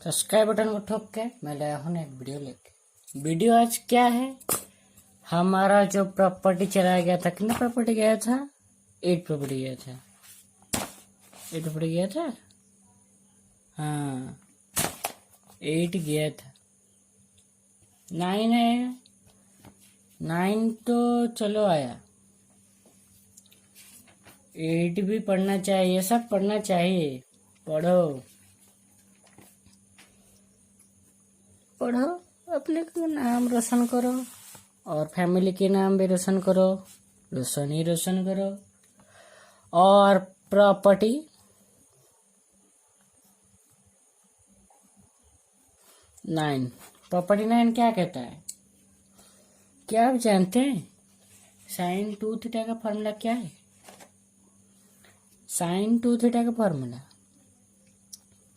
Subscribe button को ठोक के मैं लाया हूँ एक वीडियो लेके। वीडियो आज क्या है, हमारा जो प्रॉपर्टी चलाया गया था, कितना प्रॉपर्टी गया था, 8 प्रॉपर्टी गया था, 8 प्रॉपर्टी गया था, हाँ 8 गया था। 9 है, 9 तो चलो आया, 8 भी पढ़ना चाहिए, सब पढ़ना चाहिए। पढ़ो पढ़ो, अपने का नाम रोशन करो और फैमिली के नाम भी रोशन करो, रोशन ही रोशन करो। और प्रॉपर्टी 9, प्रॉपर्टी 9 क्या कहता है, क्या आप जानते हैं साइन 2 थीटा का फॉर्मूला क्या है? साइन 2 थीटा का फॉर्मूला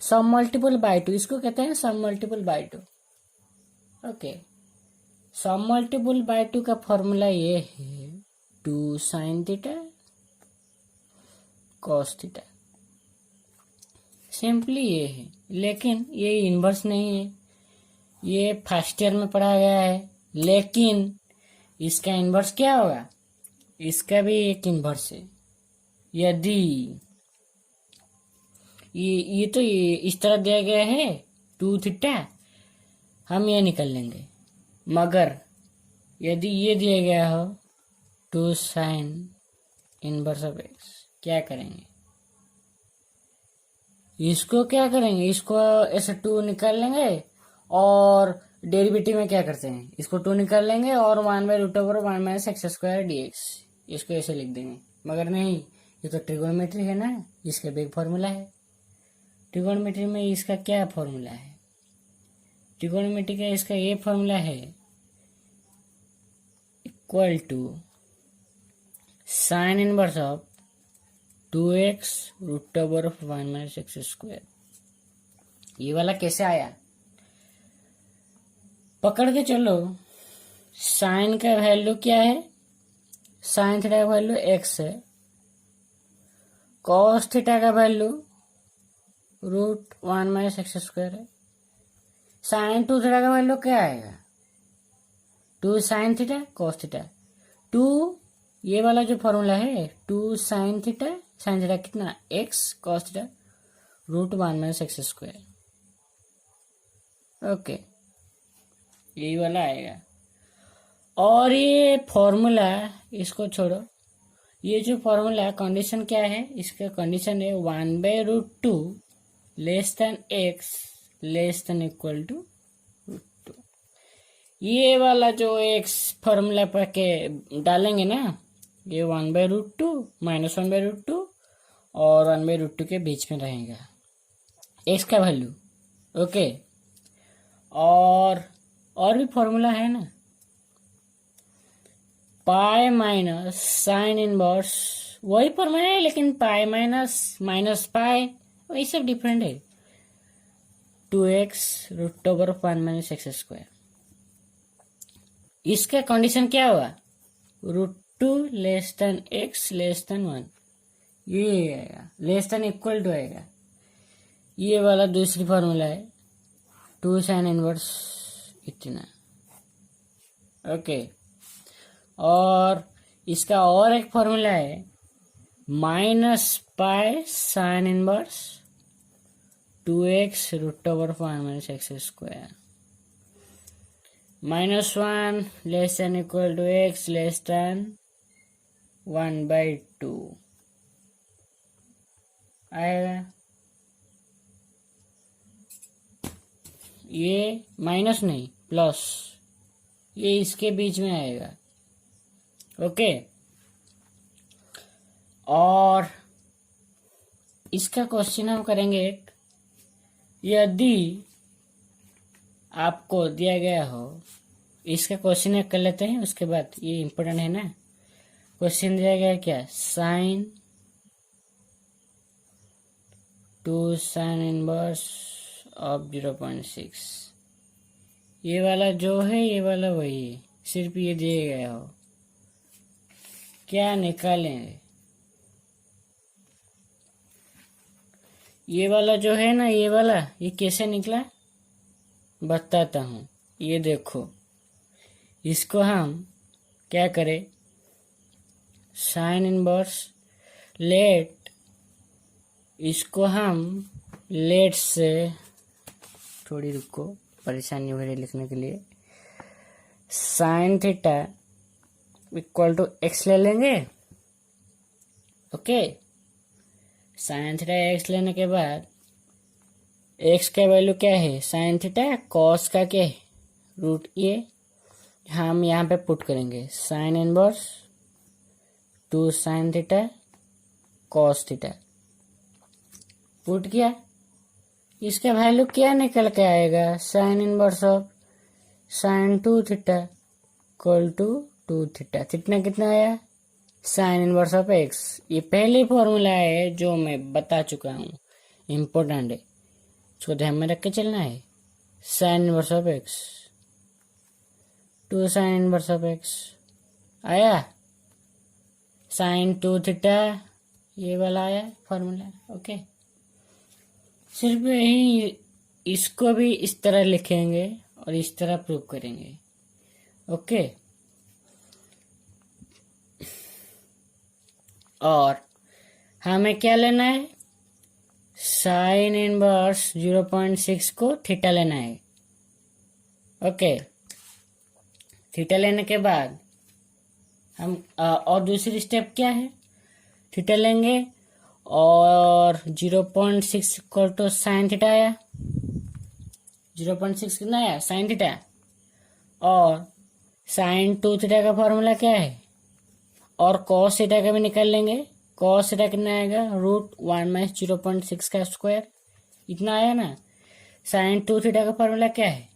सम मल्टीपल बाय 2, इसको कहते हैं submultiple by 2। Okay, submultiple by 2 का फॉर्मूला ये है 2 sine theta cos theta. Simply ये है, लेकिन ये इन्वर्स नहीं है, ये फर्स्ट ईयर में पढ़ा गया है। लेकिन इसका इन्वर्स क्या होगा, इसका भी एक इन्वर्स है। यदि ये तो ये इस तरह दिया गया है 2 थीटा, हम ये निकल लेंगे। मगर यदि ये दिया गया हो 2 साइन इनवर्स ऑफ एक्स, क्या करेंगे, इसको क्या करेंगे, इसको ऐसे 2 निकाल लेंगे और डेरिवेटिव में क्या करते हैं, इसको 2 निकाल लेंगे और 1/√1 माइनस एक्स स्क्वायर dx, इसको ऐसे लिख देंगे। मगर नहीं, ये तो ट्रिगोनोमेट्री है ना, इसका भी फॉर्मूला है। ट्रिगोनोमेट्री में इसका क्या फॉर्मूला है, ट्रिगोनोमेट्री का इसका ये फॉर्मूला है equal to sine inverse of 2x√1 minus x square. ये वाला कैसे आया, पकड़ के चलो। साइन का वैल्यू क्या है, साइन थीटा का वैल्यू x है, कॉस थीटा का वैल्यू √1 माइनस एक्स स्क्वायर है। साइन 2 थीटा का वैल्यू क्या आएगा, 2 साइन थीटा कॉस थीटा। 2 ये वाला जो फॉर्मूला है 2 साइन थीटा कितना x cos theta √1 minus x square. Okay, यही वाला आएगा। और ये फॉर्मूला इसको छोड़ो, ये जो फॉर्मूला कंडीशन क्या है, इसका कंडीशन है 1/√2 less than x less than equal to √2। ये वाला जो x फॉर्मूला पर के डालेंगे ना, ये 1/√2 माइनस 1/√2 और 1/√2 के बीच में रहेगा x का वैल्यू। ओके, और भी फॉर्मूला है ना, पाई माइनस साइन इनवर्स, वही फॉर्मूला है लेकिन पाई माइनस पाई वही सब डिफरेंट है। 2x√1 माइनस एक्स स्क्वायर, इसका कंडीशन क्या हुआ, √2 less than x less then 1, ये आएगा लेस देन इक्वल टू आएगा। ये वाला दूसरी फॉर्मूला है 2 साइन इनवर्स इतना। ओके, और इसका और एक फॉर्मूला है minus pi sine inverse 2x√1 minus x square, -1 less than equal to x less than 1/2 आएगा। ये माइनस नहीं प्लस, ये इसके बीच में आएगा। ओके, और इसका क्वेश्चन हम करेंगे एक, यदि आपको दिया गया हो, इसका क्वेश्चन एक कर लेते हैं, उसके बाद ये इम्पोर्टेंट है ना। क्वेश्चन दिया गया क्या, साइन 2 साइन इनवर्स ऑफ 0.6, ये वाला जो है ये वाला वही है, सिर्फ ये दिया गया हो, क्या निकालेंगे, ये वाला जो है ना, ये वाला, ये कैसे निकला बताता हूँ। ये देखो, इसको हम क्या करें, साइन इनवर्स लेट, इसको हम लेट से, थोड़ी रुको, परेशानी हो रही लिखने के लिए, sine theta equal to X ले लेंगे। ओके, साइन थीटा एक्स लेने के बाद एक्स का वैल्यू क्या है, साइन थीटा कॉस का क्या है, रूट ए, हम यहाँ पे पुट करेंगे sine inverse 2 sine theta cos theta, put किया, इसका वैल्यू क्या निकल के आएगा, sine inverse of sine 2 theta equal to 2 theta, theta कितना आया, साइन इनवर्स ऑफ एक्स। ये पहले फॉर्मूला है जो मैं बता चुका हूँ, इम्पोर्टेंट है, इसको ध्यान में रख के चलना है। Sine inverse of x 2 sign inverse of x आया, साइन 2 थीटा, ये वाला आया फॉर्मूला। ओके, सिर्फ यही, इसको भी इस तरह लिखेंगे और इस तरह प्रूव करेंगे। ओके, और हमें क्या लेना है, साइन इनवर्स 0.6 को थीटा लेना है। ओके, थीटा लेने के बाद हम और दूसरी स्टेप क्या है, थीटा लेंगे और 0.6 इक्वल टू साइन थीटा आया, 0.6 कितना आया, साइन थीटा, और साइन 2 थीटा का फॉर्मूला क्या है, और कॉस थीटा का भी निकाल लेंगे, कॉस थीटा कितना आएगा, रूट 1 माइनस 0.6 का स्क्वायर, इतना आया ना। साइन 2 थीटा का फॉर्मूला क्या है,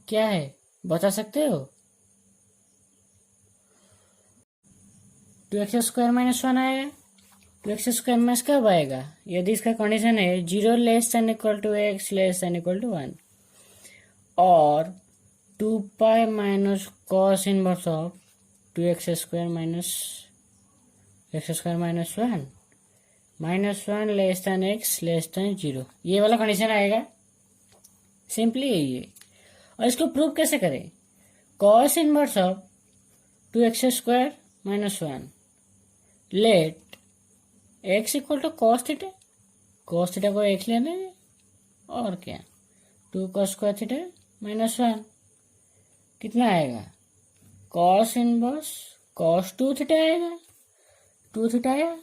क्या है बता सकते हो, 2x स्क्वायर माइनस 1 आएगा। 2x स्क्वायर माइनस कब आएगा, यदि इसका कंडीशन है 0 less than equal to x less than equal to 1, और 2 pi minus cos inverse of 2x square minus x square minus 1 -1 less than x less than 0, ये वाला condition आएगा। सिंपली यही है। और इसको प्रूव कैसे करें, cos inverse of 2x square minus 1 let x equal to cos theta, cos theta को x लेना है, और क्या, 2 कॉस स्क्वायर थीटा माइनस 1, कितना आएगा, कॉस इनवर्स कॉस 2 थीटा आएगा, 2 थीटा आया,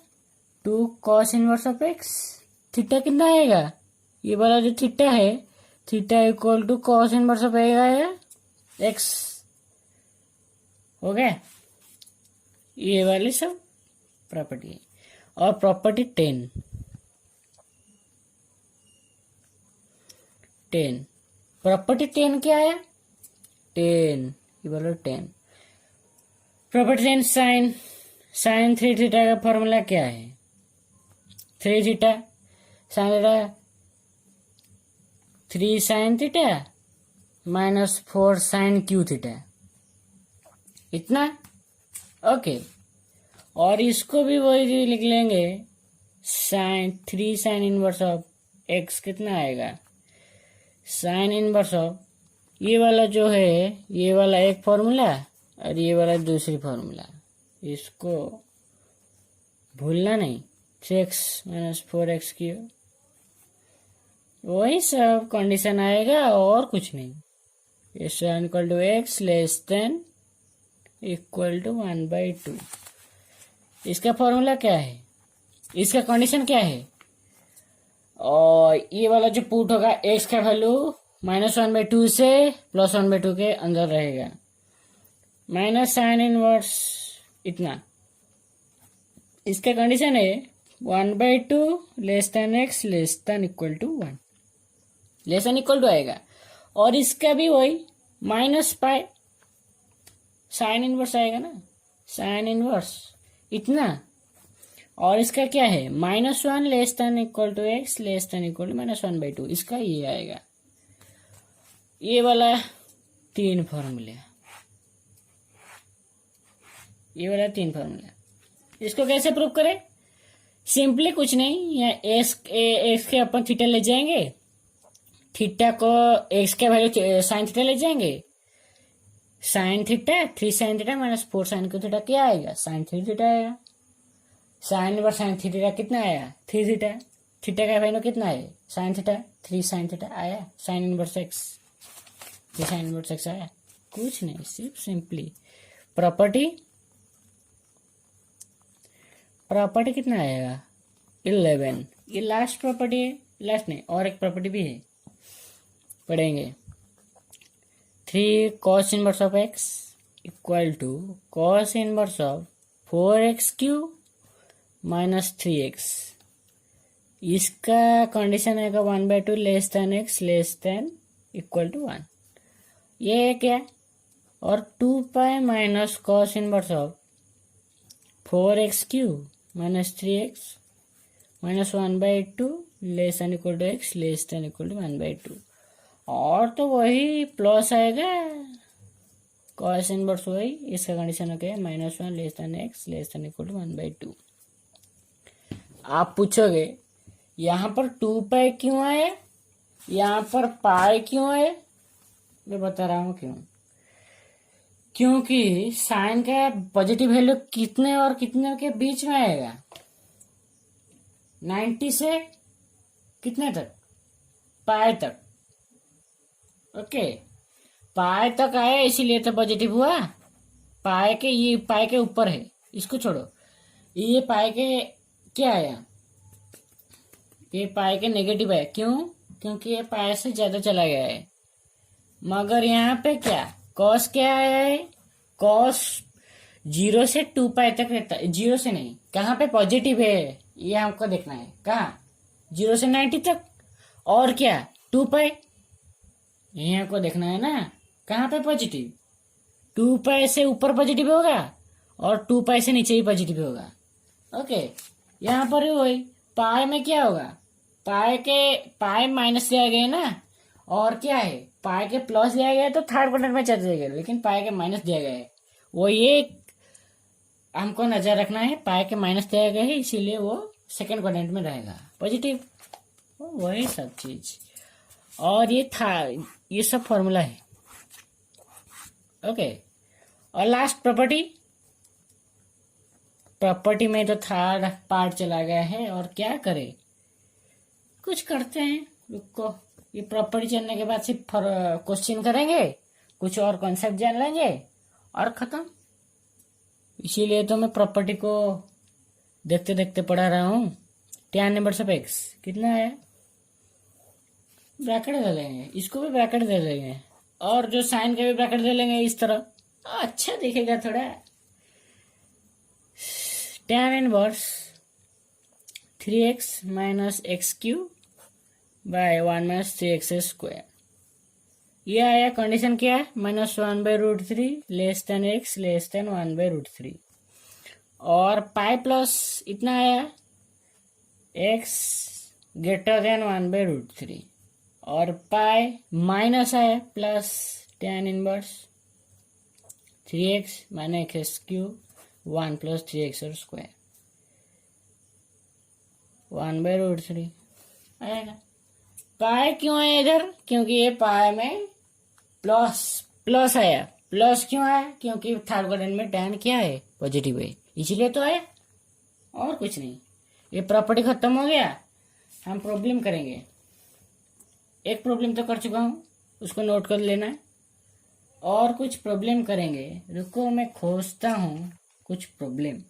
2 cos inverse of X, theta कितना आएगा, ये वाला जो थीटा है, theta equal to cos inverse of आएगा एक्स, हो गया। ये वाली सब प्रॉपर्टी है। और प्रॉपर्टी 10 प्रॉपर्टी 10 क्या है, 10, ये बोलो 10, प्रॉपर्टी 10 साइन 3 थीटा का फॉर्मूला क्या है, 3 theta sine theta 3 sine theta minus 4 sine cube theta, इतना। ओके, और इसको भी वही लिख लेंगे, sine 3 sine inverse of X कितना आएगा, साइन इनवर्स ऑफ, ये वाला जो है, ये वाला एक फॉर्मूला और ये वाला दूसरी फॉर्मूला, इसको भूलना नहीं, 6 माइनस 4x क्यूब, वही सब कंडीशन आएगा और कुछ नहीं। S equal to X less than equal to 1/2, इसका फॉर्मूला क्या है, इसका कंडीशन क्या है, और ये वाला जो पुट होगा एक्स का वैल्यू -1/2 से +1/2 के अंदर रहेगा, माइनस साइन इनवर्स इतना, इसका कंडीशन है 1/2 less than X less than equal to 1, less than equal to आएगा। और इसका भी वही -पाई साइन इनवर्स आएगा ना, साइन इनवर्स इतना, और इसका क्या है -1 less than equal to X less than equal to -1/2, इसका ये आएगा। ये वाला 3 फॉर्मूला, ये वाला 3 फॉर्मूला, इसको कैसे प्रूव करें, सिंपली कुछ नहीं, या एक्स के अपन थीटा ले जाएंगे, थीटा को एक्स के वैल्यू साइन थीटा ले जाएंगे, sine theta 3 sine theta minus 4 sine को थीटा क्या आएगा, साइन 3 थीटा आएगा। साइन इनवर्स साइन थीटा कितना आया, 3 थीटा। थीटा का वैल्यू कितना है, साइन थीटा 3 साइन थीटा आया, sine inverse X 3 sine inverse X आया। कुछ नहीं, सिर्फ सिंपली प्रॉपर्टी कितना आएगा 11। ये लास्ट प्रॉपर्टी है, लास्ट नहीं और एक प्रॉपर्टी भी है, पढ़ेंगे। 3 cos inverse of X equal to cos inverse of 4x³ minus 3x। इसका कंडीशन आएगा 1/2 less than x less than equal to 1। ये क्या, और 2 minus cos inverse of 4x³ minus 3x minus 1/2 less than equal to x less than equal to 1/2। और तो वही plus आएगा, cos inverse वही, इसका कंडीशन हो गया -1 less than x less than equal to 1/2। आप पूछोगे यहाँ पर 2 क्यों आया, यहाँ पर पाई क्यों आया, मैं बता रहा हूँ क्यों। क्योंकि साइन का पॉजिटिव वैल्यू कितने और कितने के बीच में आएगा, 90 से कितने तक, पाई तक। ओके, पाई तक आया इसीलिए तो पॉजिटिव हुआ। पाई के, ये पाई के ऊपर है, इसको छोड़ो, ये पाई के क्या आया, ये पाई के नेगेटिव है। क्यों, क्योंकि ये पाई से ज्यादा चला गया है। मगर यहाँ पे क्या, कॉस क्या आया है, कॉस 0 से 2 तक रहता है, 0 से नहीं, कहाँ पे पॉजिटिव है ये हमको देखना है, कहाँ 0 से 90 तक, और क्या 2 ये हमको देखना है ना, कहाँ पे पॉजिटिव, 2 से ऊपर पॉजिटिव होगा और 2 से नीचे ही पॉजिटिव होगा। ओके, यहाँ पर वही पाई में क्या होगा, पाई माइनस लिया गया ना, और क्या है पाई के प्लस दिया गया है तो थर्ड क्वाड्रेंट में चल जाएगा, लेकिन पाई के माइनस दिया गया है, वो ये हमको नजर रखना है, पाई के माइनस दिया गया है इसीलिए वो सेकंड क्वाड्रेंट में रहेगा पॉजिटिव, वही सब चीज। और ये था, ये सब फॉर्मूला है। ओके, और लास्ट प्रॉपर्टी में तो थर्ड पार्ट चला गया है, और क्या करे, कुछ करते हैं, रुको। ये प्रॉपर्टी चलने के बाद सिर्फ क्वेश्चन करेंगे, कुछ और कॉन्सेप्ट जान लेंगे और खत्म। इसीलिए तो मैं प्रॉपर्टी को देखते देखते पढ़ा रहा हूँ। tan इनवर्स ऑफ x कितना है, ब्रैकेट दे लेंगे, इसको भी ब्रैकेट दे लेंगे, और जो साइन के भी ब्रैकेट दे लेंगे, इस तरह अच्छा दिखेगा थोड़ा। tan inverse 3x minus x³ by 1 minus 3x²। ये आया, कंडीशन क्या है, -1/√3 less than x less than 1/√3। और पाई प्लस इतना आया, x ग्रेटर देन 1/√3, और पाई माइनस आया plus tan inverse 3x minus x³ 1 plus 3x² 1/√3 आएगा। पाई क्यों आया इधर, क्योंकि ये पाई में प्लस आया, प्लस क्यों आया, क्योंकि थर्ड क्वाड्रेंट में tan क्या है, पॉजिटिव है, इसलिए तो आया, और कुछ नहीं। ये प्रॉपर्टी खत्म हो गया, हम प्रॉब्लम करेंगे। एक प्रॉब्लम तो कर चुका हूँ, उसको नोट कर लेना है, और कुछ प्रॉब्लम करेंगे। रुको, मैं खोजता हूँ कुछ प्रॉब्लम,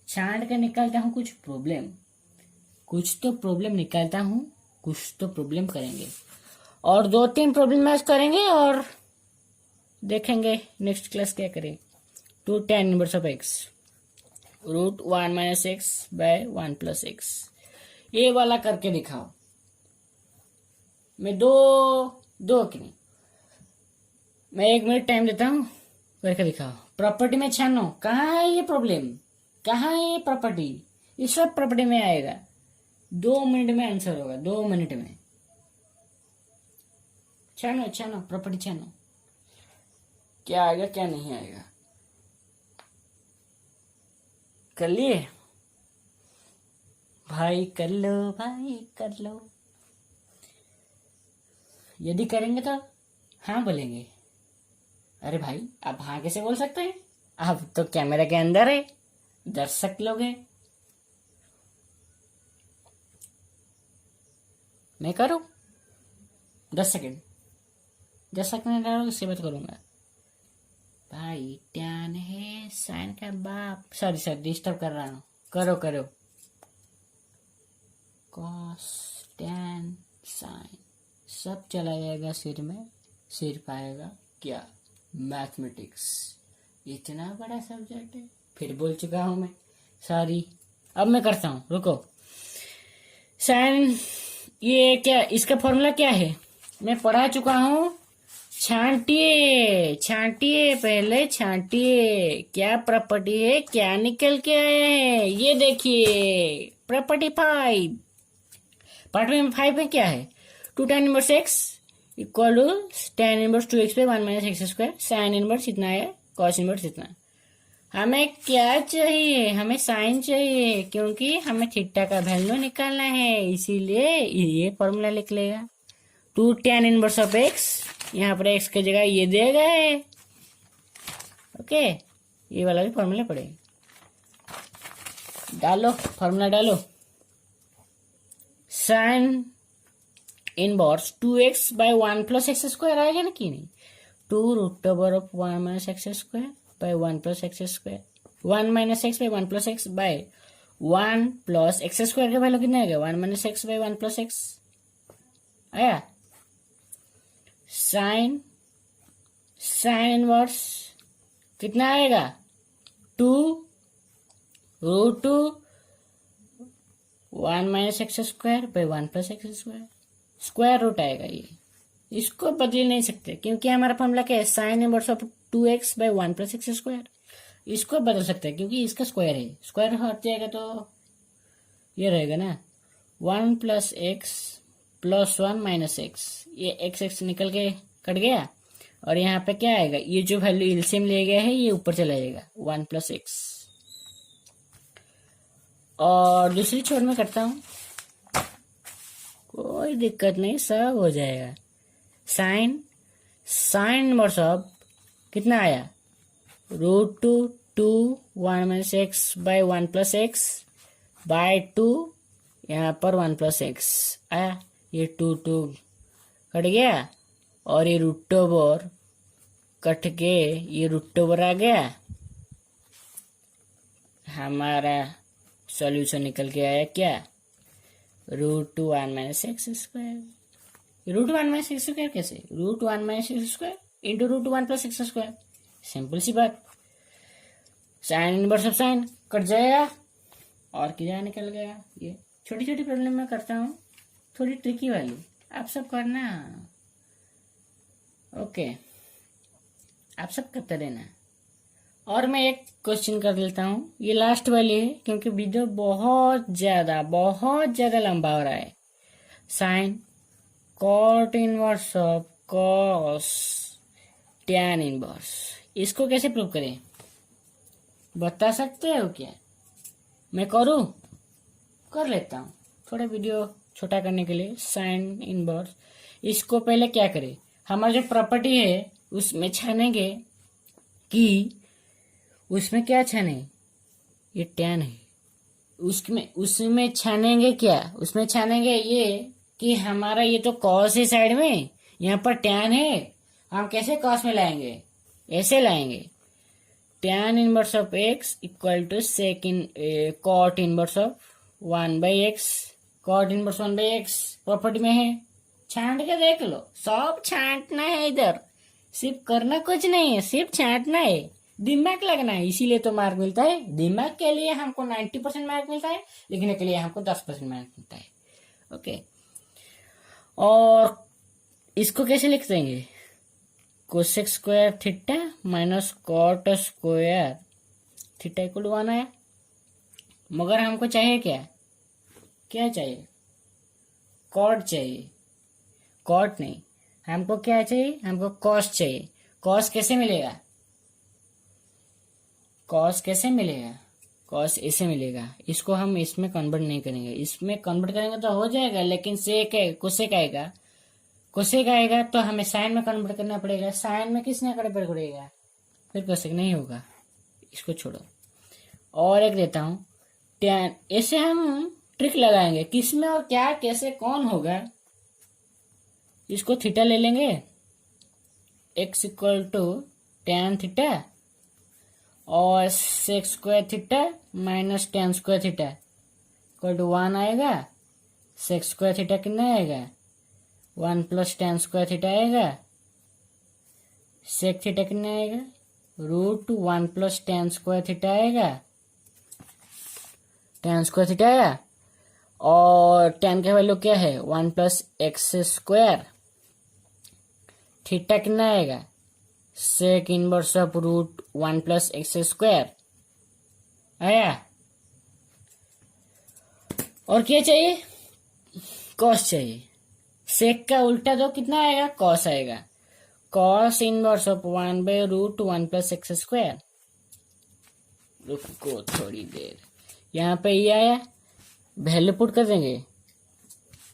छांट के निकालता हूँ कुछ प्रॉब्लम, कुछ तो प्रॉब्लम निकालता हूँ, कुछ तो प्रॉब्लम करेंगे, और 2-3 प्रॉब्लम मैच करेंगे, और देखेंगे नेक्स्ट क्लास क्या करें। 2 tan inverse of x √1 minus x by 1 plus x, ये वाला करके दिखाओ। मैं दो की नहीं, मैं 1 मिनट टाइम देता हूँ, करके दिखाओ। प्रॉपर्टी में छानो, कहाँ है ये प्रॉब्लम, कहाँ है ये प्रॉपर्टी, ये सब प्रॉपर्टी में आएगा। 2 मिनट में आंसर होगा, 2 मिनट में। छानो प्रॉपर्टी छानो, क्या आएगा क्या नहीं आएगा, कर लिए। भाई कर लो, भाई कर लो। यदि करेंगे तो हाँ बोलेंगे। अरे भाई आप हाँ कैसे बोल सकते हैं? आप तो कैमरा के अंदर है, दर्शक लोग हैं। मैं करूँ? 10 सेकेंड, 10 सेकेंड डालो, उसके बाद करूँगा। भाई टैन है साइन का बाप। सॉरी सर, डिस्टर्ब कर रहा हूँ। करो करो। कॉस टैन साइन सब चला जाएगा सिर में, सिर पाएगा क्या? मैथमेटिक्स इतना बड़ा सब्जेक्ट है। फिर बोल चुका हूं मैं, सॉरी। अब मैं करता हूं, रुको। साइन, ये क्या, इसका फॉर्मूला क्या है? मैं पढ़ा चुका हूं। छांटिए छांटिए, पहले छांटिए। क्या प्रॉपर्टी है, क्या निकल के आया है, ये देखिए। प्रॉपर्टी 5, पार्ट में 5 में क्या है? 2 tan inverse x equal to tan inverse 2x पे 1 minus x square. Sine inverse इतना है, कॉस इनवर्स इतना। हमें क्या चाहिए? हमें साइन चाहिए, क्योंकि हमें थीटा का वैल्यू निकालना है, इसीलिए ये फॉर्मूला लिख लेगा। 2 tan इनवर्स ऑफ x, यहाँ पर x की जगह ये दिया गया है। ओके, ये वाला भी फॉर्मूला पड़ेगा। डालो फॉर्मूला, डालो। Sine inverse 2x by 1 plus x square आएगा ना कि नहीं? 2 root over of 1 minus x square by 1 plus x square. 1 minus X by 1 plus X by 1 plus x square का वैल्यू कितना आएगा? 1 minus X by 1 plus X आया। Sine inverse कितना आएगा? 2 root 1 minus x square by 1 plus x square, square root आएगा ये। इसको बदल नहीं सकते, क्योंकि हमारा फॉर्मूला क्या है? Sine inverse of 2x by 1 plus x square. इसको बदल सकते हैं क्योंकि इसका स्क्वायर है। स्क्वायर हट जाएगा तो ये रहेगा ना, 1 plus x plus 1 minus x. ये एक्स एक्स निकल के कट गया, और यहाँ पे क्या आएगा? ये जो वैल्यू एलसीएम ले गया है ये ऊपर चला जाएगा, 1 प्लस एक्स। और दूसरी छोर में करता हूं, कोई दिक्कत नहीं, सब हो जाएगा। साइन इनवर्स ऑफ कितना आया? Root 2 1 minus X by 1 plus X by 2, यहाँ पर 1 प्लस एक्स आया। ये 2 कट गया, और ये रूट ओवर कट के ये रूट ओवर आ गया। हमारा सॉल्यूशन निकल के आया क्या? Root 1 minus x square. Root 1 minus x square कैसे? Root 1 minus x square into root 1 plus x square. Simple सी बात। Sine inverse of sine cut जाएगा, और क्या निकल गया? ये छोटी छोटी प्रॉब्लम मैं करता हूँ, थोड़ी ट्रिकी वाली, आप सब करना। ओके, आप सब करते रहना। और मैं एक क्वेश्चन कर लेता हूँ, ये लास्ट वाली है, क्योंकि वीडियो बहुत ज्यादा लंबा हो रहा है। Sine cot inverse of cos tan inverse, इसको कैसे प्रूव करें? बता सकते हो क्या? मैं करूँ? कर लेता हूँ, थोड़ा वीडियो छोटा करने के लिए। साइन इनवर्स, इसको पहले क्या करें? हमारा जो प्रॉपर्टी है उसमें छानेंगे कि उसमें क्या छाने? ये टैन है, उसमें छानेंगे क्या? उसमें छानेंगे ये कि हमारा ये तो कॉस है साइड में, यहाँ पर टैन है, हम कैसे कॉस में लाएंगे? ऐसे लाएंगे। Tan inverse of X equal to second cot inverse of 1 by X. Cot inverse 1 by X property में है, छांट के देख लो। सब छांटना है इधर, सिर्फ करना कुछ नहीं है, सिर्फ छांटना है, दिमाग लगना है, इसीलिए तो मार्क मिलता है। दिमाग के लिए हमको 90% मार्क मिलता है, लिखने के लिए हमको 10% मार्क मिलता है। ओके, और इसको कैसे लिख देंगे? Cosec square theta minus cot square theta equal to 1 आया। मगर हमको चाहिए क्या चाहिए? कॉट चाहिए, कॉट नहीं। हमको क्या चाहिए? हमको कॉस चाहिए। कॉस कैसे मिलेगा? कॉस ऐसे मिलेगा, इसको हम इसमें कन्वर्ट नहीं करेंगे, इसमें कन्वर्ट करेंगे तो हो जाएगा, लेकिन सेक है कोसेक आएगा, कोसेक आएगा तो हमें साइन में कन्वर्ट करना पड़ेगा, साइन में किसने कन्वर्ट करेगा, फिर कोसेक नहीं होगा, इसको छोड़ो। और एक देता हूं tan, ऐसे हम ट्रिक लगाएंगे किसमें और क्या कैसे कौन होगा। इसको थीटा ले लेंगे, x equal to tan theta और sec square theta minus tan square theta equal to 1 आएगा। sec स्क्वायर थीटा कितना आएगा, 1 प्लस tan स्क्वायर थीटा आएगा। sec थीटा कितना आएगा, √1 प्लस tan स्क्वायर थीटा आएगा, tan स्क्वायर थीटा आया। और tan का वैल्यू क्या है, 1 प्लस एक्स स्क्वायर। थीटा कितना आएगा, sec inverse of √1 plus x square आया। और क्या चाहिए, कॉस चाहिए। सेक का उल्टा दो कितना आएगा, कॉस आएगा, cos inverse of 1/√1 plus x square. रुको थोड़ी देर, यहाँ पे ये आया, वैल्यू पुट कर देंगे।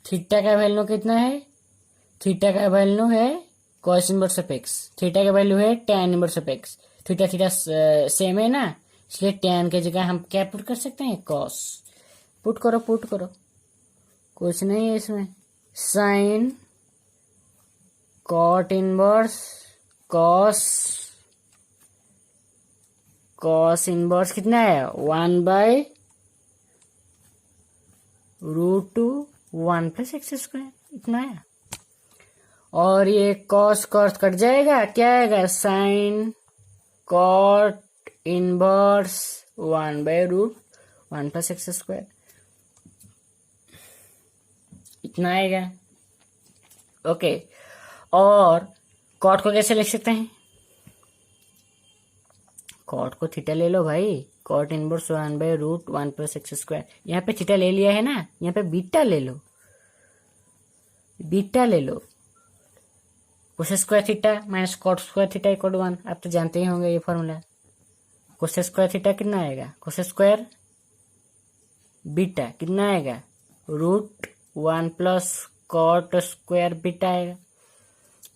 थीटा का वैल्यू कितना है, थीटा का वैल्यू है cos inverse of X, theta का वैल्यू है tan inverse of X. Theta theta same है ना, इसलिए tan की जगह हम क्या पुट कर सकते हैं, कॉस। पुट करो पुट करो, कुछ नहीं है इसमें। Sine cot inverse cos, cos inverse कितना है, 1/√1 प्लस एक्स स्क्वायर, इतना है। और ये कॉस कॉस कट जाएगा, क्या आएगा, sine cot inverse 1/√1 plus x square, इतना आएगा। ओके, और कॉट को कैसे लिख सकते हैं, कॉट को थीटा ले लो भाई, cot inverse 1/√1 plus x square. यहाँ पे थीटा ले लिया है ना, यहाँ पे बीटा ले लो, बीटा ले लो। Cos square theta minus cot square theta equal 1, आप तो जानते ही होंगे ये फॉर्मूला। कोस स्क्वायर थीटा कितना आएगा, कोस स्क्वायर बीटा कितना आएगा, √1 प्लस कॉट स्क्वायर बीटा आएगा।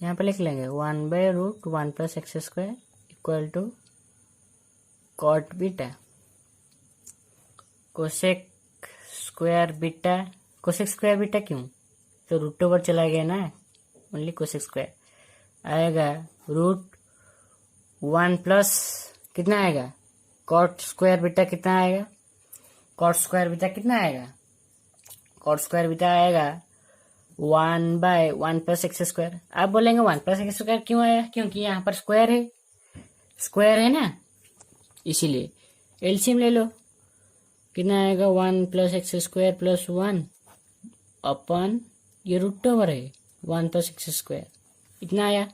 यहाँ पे लिख लेंगे 1/√1 plus x square equal to cot beta, cosec square beta. Cosec square beta क्यों, तो √ओवर चला गया ना, ओनली कोसेक स्क्वायर आएगा, √1 प्लस कितना आएगा, कॉट स्क्वायर बीटा कितना आएगा, कॉट स्क्वायर बीटा कितना आएगा, कॉट स्क्वायर बीटा आएगा 1/1 प्लस एक्स स्क्वायर। आप बोलेंगे 1 प्लस एक्स स्क्वायर क्यों आया, क्योंकि यहाँ पर स्क्वायर है, स्क्वायर है ना, इसीलिए। एलसीएम ले लो, कितना आएगा, 1 प्लस एक्स स्क्वायर प्लस 1 अपन ये √ओवर है 1 प्लस एक्स स्क्वायर, इतना आया।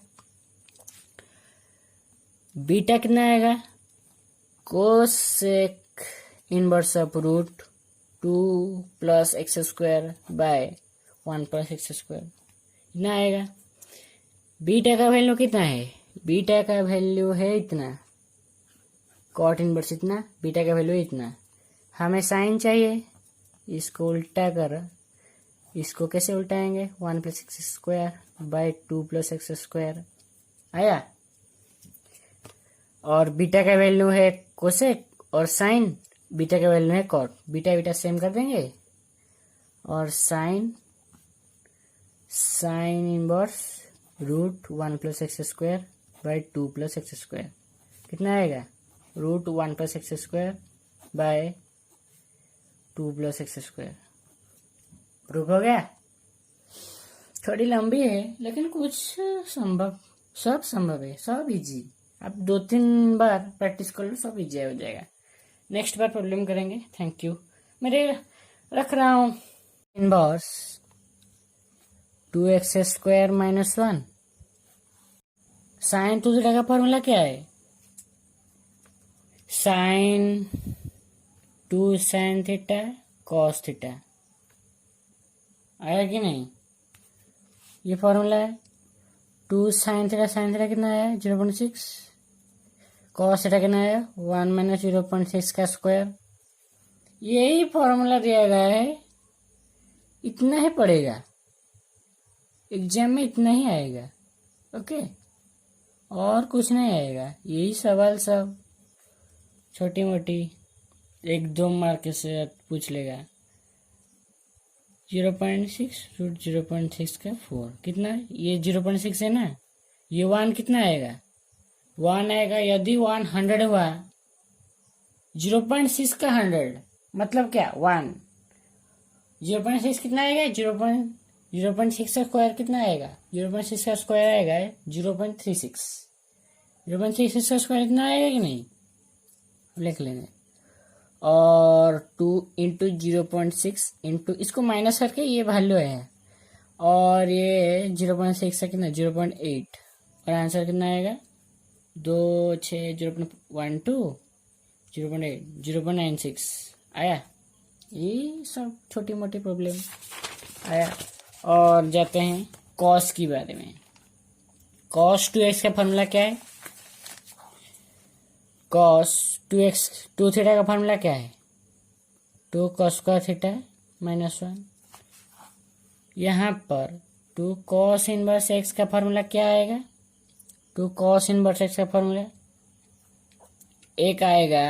बीटा कितना आएगा, cosec inverse of √2 plus x square by 1 plus x square, इतना आएगा। बीटा का वैल्यू कितना है, बीटा का वैल्यू है इतना, कॉट इनवर्स इतना, बीटा का वैल्यू इतना। हमें साइन चाहिए, इसको उल्टा कर, इसको कैसे उल्टाएंगे, 1 plus x square bye 2 plus x square आया। और बीटा का वैल्यू है कोसेक और साइन, बीटा का वैल्यू है कॉट, बीटा बीटा सेम कर देंगे। और sine inverse √1 plus x square bye 2 plus x square कितना आएगा, √1 plus x square bye 2 plus x square. Proof हो गया। थोड़ी लंबी है लेकिन कुछ संभव, सब संभव है, सब इजी। आप 2-3 बार प्रैक्टिस कर लो, सब इजी हो जाएगा। नेक्स्ट बार प्रॉब्लम करेंगे। Thank you. मेरे रख रहा हूं inverse 2x square minus 1। Sine theta का फॉर्मूला क्या है, sine 2 sine theta cos theta, आया कि नहीं, ये फॉर्मूला है। 2 साइन थीटा कितना आया 0.6, कॉस थीटा कितना आया 1 माइनस 0.6 का स्क्वायर यही फॉर्मूला दिया गया है, इतना ही पड़ेगा, एग्जाम में इतना ही आएगा। ओके, और कुछ नहीं आएगा। यही सवाल सब छोटी मोटी 1-2 मार्क से पूछ लेगा। 0.6 रूट 0.6 का 4 कितना है? ये 0.6 है ना, ये 1 कितना आएगा? 1 आएगा। यदि 1 100 हुआ, 0.6 का 100 मतलब क्या? 1। 0.6 कितना आएगा? 0.6 का स्क्वायर कितना आएगा? 0.6 का स्क्वायर आएगा 0.36। 0.36 का स्क्वायर इतना आएगा कि नहीं? लिख लेंगे। और 2 इंटू 0.6 इंटू, इसको माइनस करके ये वैल्यू है, और ये 0.6 का कितना? 0.8। और आंसर कितना आएगा? 2 6 0.12 0.8 0.96 आया। ये सब छोटी मोटी प्रॉब्लम आया। और जाते हैं कॉस की बारे में। कॉस 2x का फॉर्मूला क्या है? कॉस 2x 2 थीटा का फॉर्मूला क्या है? 2 कॉस स्क्वायर थीटा -1। यहाँ पर 2 कॉस इनवर्स x का फॉर्मूला क्या आएगा? 2 कॉस इनवर्स x का फॉर्मूला एक आएगा